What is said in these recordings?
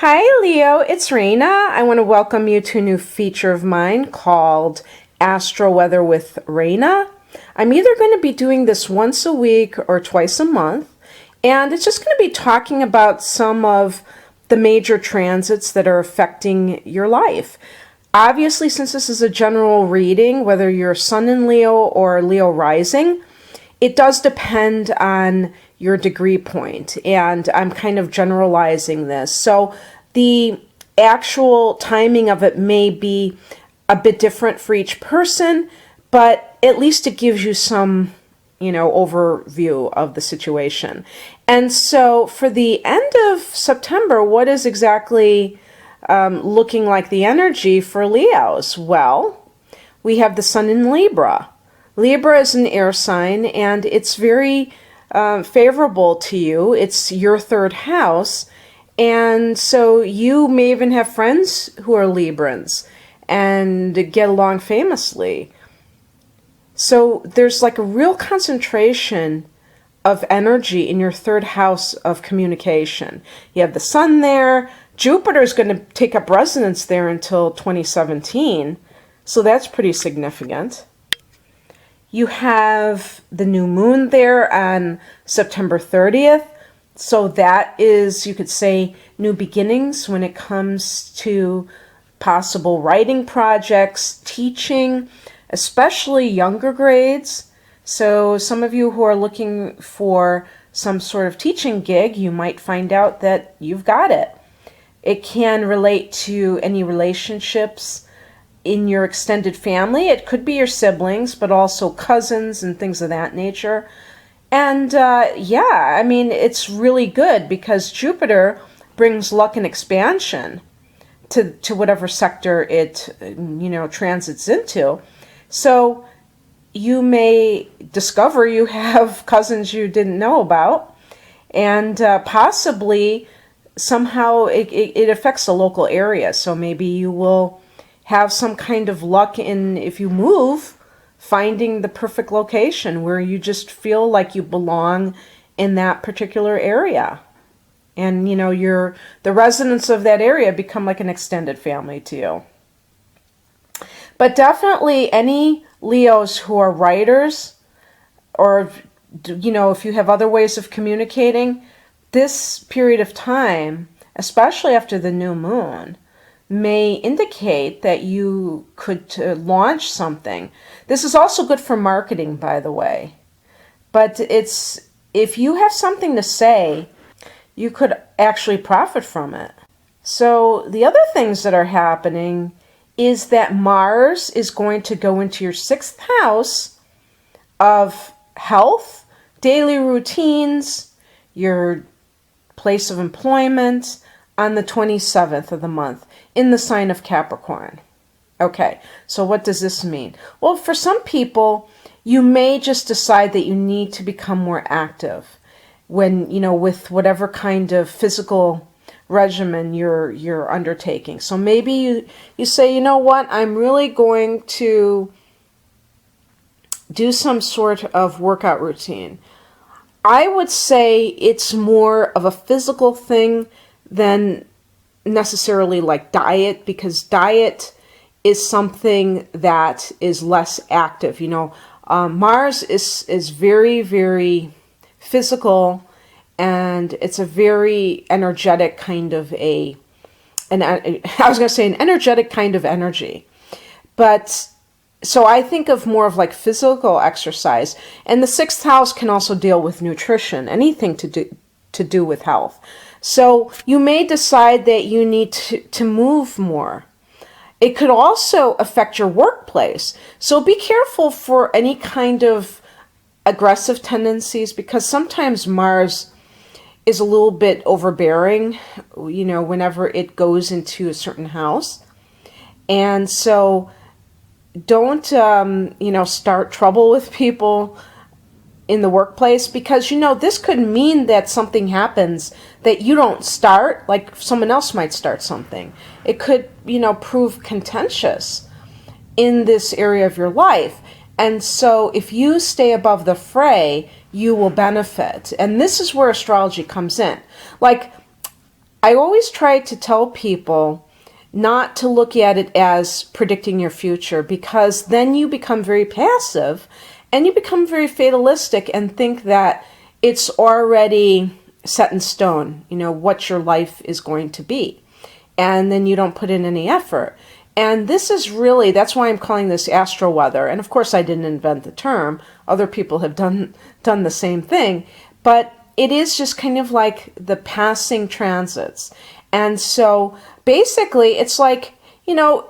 Hi, Leo. It's Raina. I want to welcome you to a new feature of mine called Astroweather with Raina. I'm either going to be doing this once a week or twice a month, and it's just going to be talking about some of the major transits that are affecting your life. Obviously, since this is a general reading, whether you're Sun in Leo or Leo rising, it does depend on your degree point, and I'm kind of generalizing this. So the actual timing of it may be a bit different for each person, but at least it gives you some, overview of the situation. And so for the end of September, what is exactly looking like the energy for Leos? Well, we have the Sun in Libra. Libra is an air sign, and it's very favorable to you. It's your third house, and so you may even have friends who are Librans and get along famously. So there's like a real concentration of energy in your third house of communication. You have the Sun there. Jupiter is going to take up residence there until 2017, so that's pretty significant. You have the new moon there on September 30th. So that is, you could say, new beginnings when it comes to possible writing projects, teaching, especially younger grades. So some of you who are looking for some sort of teaching gig, you might find out that you've got it. It can relate to any relationships in your extended family. It could be your siblings, but also cousins and things of that nature. And it's really good because Jupiter brings luck and expansion to whatever sector it transits into. So you may discover you have cousins you didn't know about, and possibly somehow it affects the local area. So maybe you will have some kind of luck in, if you move, finding the perfect location where you just feel like you belong in that particular area. And, the residents of that area become like an extended family to you. But definitely any Leos who are writers, or, if you have other ways of communicating, this period of time, especially after the new moon, may indicate that you could launch something. This is also good for marketing, by the way. But if you have something to say, you could actually profit from it. So the other things that are happening is that Mars is going to go into your sixth house of health, daily routines, your place of employment, on the 27th of the month in the sign of Capricorn. Okay, so what does this mean? Well, for some people, you may just decide that you need to become more active when, with whatever kind of physical regimen you're undertaking. So maybe you say, you know what, I'm really going to do some sort of workout routine. I would say it's more of a physical thing than necessarily like diet, because diet is something that is less active. Mars is very, very physical, and it's a very energetic kind of an energetic kind of energy. But so I think of more of like physical exercise, and the sixth house can also deal with nutrition, anything to do with health. So you may decide that you need to move more. It could also affect your workplace. So be careful for any kind of aggressive tendencies, because sometimes Mars is a little bit overbearing, whenever it goes into a certain house. And so don't, start trouble with people in the workplace, because this could mean that something happens that you don't start, like someone else might start something. It could prove contentious in this area of your life. And so if you stay above the fray, you will benefit. And this is where astrology comes in. Like, I always try to tell people not to look at it as predicting your future, because then you become very passive and you become very fatalistic and think that it's already set in stone, what your life is going to be. And then you don't put in any effort. And this is really, that's why I'm calling this Astroweather. And of course I didn't invent the term. Other people have done the same thing. But it is just kind of like the passing transits. And so basically it's like,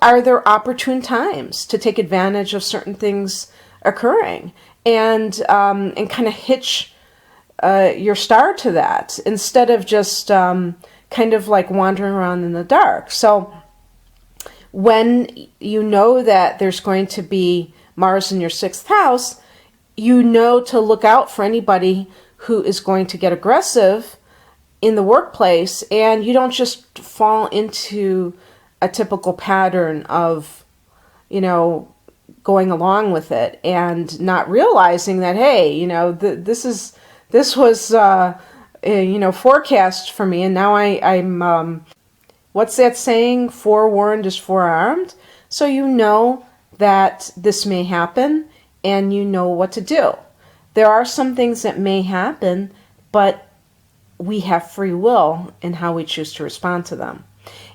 are there opportune times to take advantage of certain things occurring and kind of hitch your star to that instead of just kind of like wandering around in the dark. So when you know that there's going to be Mars in your 6th house, to look out for anybody who is going to get aggressive in the workplace, and you don't just fall into a typical pattern of, going along with it and not realizing that, hey, this was forecast for me, and now I'm what's that saying? Forewarned is forearmed. So you know that this may happen, and you know what to do. There are some things that may happen, but we have free will in how we choose to respond to them.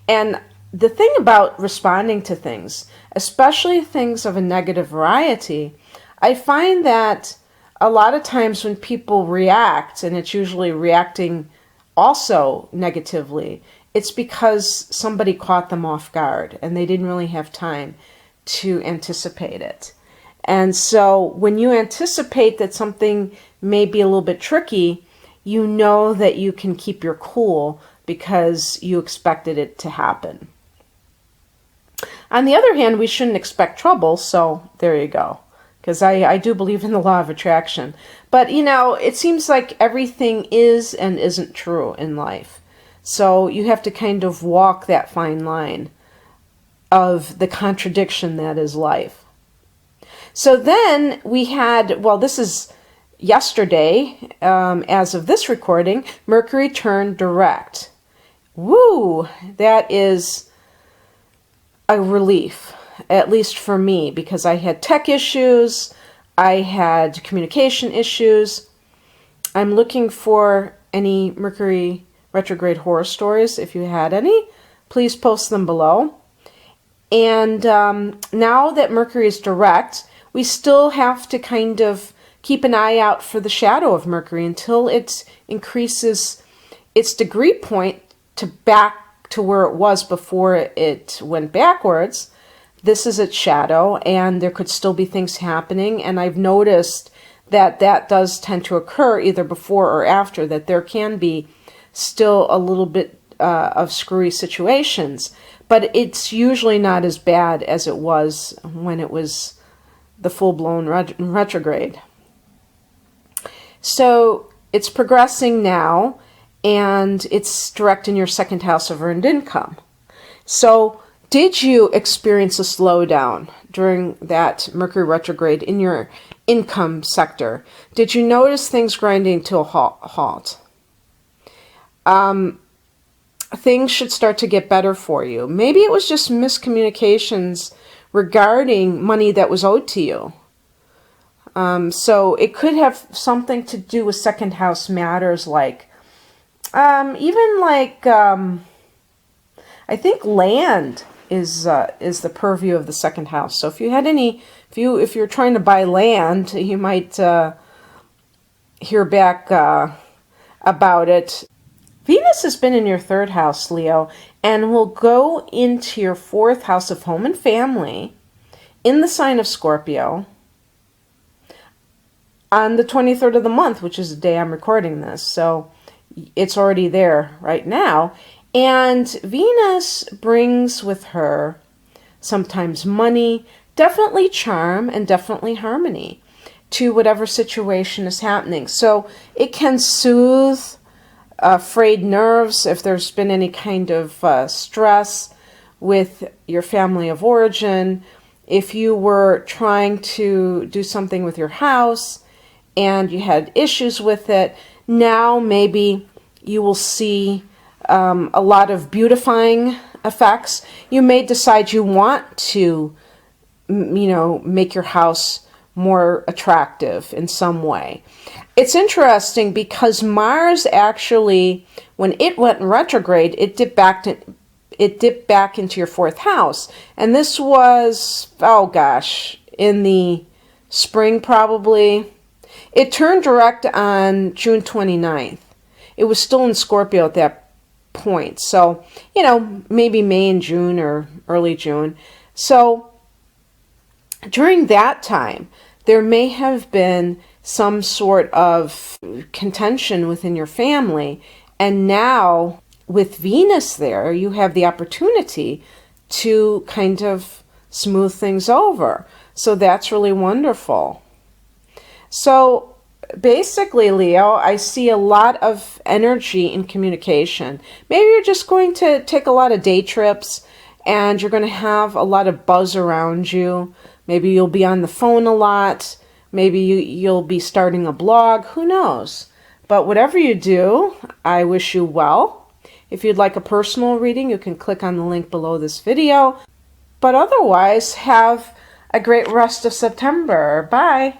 And the thing about responding to things, especially things of a negative variety, I find that a lot of times when people react, and it's usually reacting also negatively, it's because somebody caught them off guard and they didn't really have time to anticipate it. And so when you anticipate that something may be a little bit tricky, you know that you can keep your cool because you expected it to happen. On the other hand, we shouldn't expect trouble, so there you go. Because I do believe in the law of attraction. But, it seems like everything is and isn't true in life. So you have to kind of walk that fine line of the contradiction that is life. So then we had, this is yesterday, as of this recording, Mercury turned direct. Woo! That is a relief, at least for me, because I had tech issues, I had communication issues. I'm looking for any Mercury retrograde horror stories. If you had any, please post them below. And now that Mercury is direct, we still have to kind of keep an eye out for the shadow of Mercury until it increases its degree point to back to where it was before it went backwards. This is its shadow, and there could still be things happening. And I've noticed that does tend to occur either before or after, that there can be still a little bit of screwy situations, but it's usually not as bad as it was when it was the full-blown retrograde. So it's progressing now, and it's direct in your 2nd house of earned income. So did you experience a slowdown during that Mercury retrograde in your income sector? Did you notice things grinding to a halt? Things should start to get better for you. Maybe it was just miscommunications regarding money that was owed to you. So it could have something to do with 2nd house matters, like I think land is the purview of the 2nd house. So if you had if you're trying to buy land, you might hear back about it. Venus has been in your 3rd house, Leo, and will go into your 4th house of home and family in the sign of Scorpio on the 23rd of the month, which is the day I'm recording this. So it's already there right now. And Venus brings with her sometimes money, definitely charm, and definitely harmony to whatever situation is happening. So it can soothe frayed nerves if there's been any kind of stress with your family of origin. If you were trying to do something with your house and you had issues with it, now maybe you will see a lot of beautifying effects. You may decide you want to, make your house more attractive in some way. It's interesting because Mars actually, when it went in retrograde, it dipped back into your fourth house. And this was, oh gosh, in the spring probably. It turned direct on June 29th. It was still in Scorpio at that point. So, maybe May and June or early June. So during that time, there may have been some sort of contention within your family. And now with Venus there, you have the opportunity to kind of smooth things over. So that's really wonderful. So basically, Leo, I see a lot of energy in communication. Maybe you're just going to take a lot of day trips and you're going to have a lot of buzz around you. Maybe you'll be on the phone a lot. Maybe you'll be starting a blog. Who knows? But whatever you do, I wish you well. If you'd like a personal reading, you can click on the link below this video. But otherwise, have a great rest of September. Bye.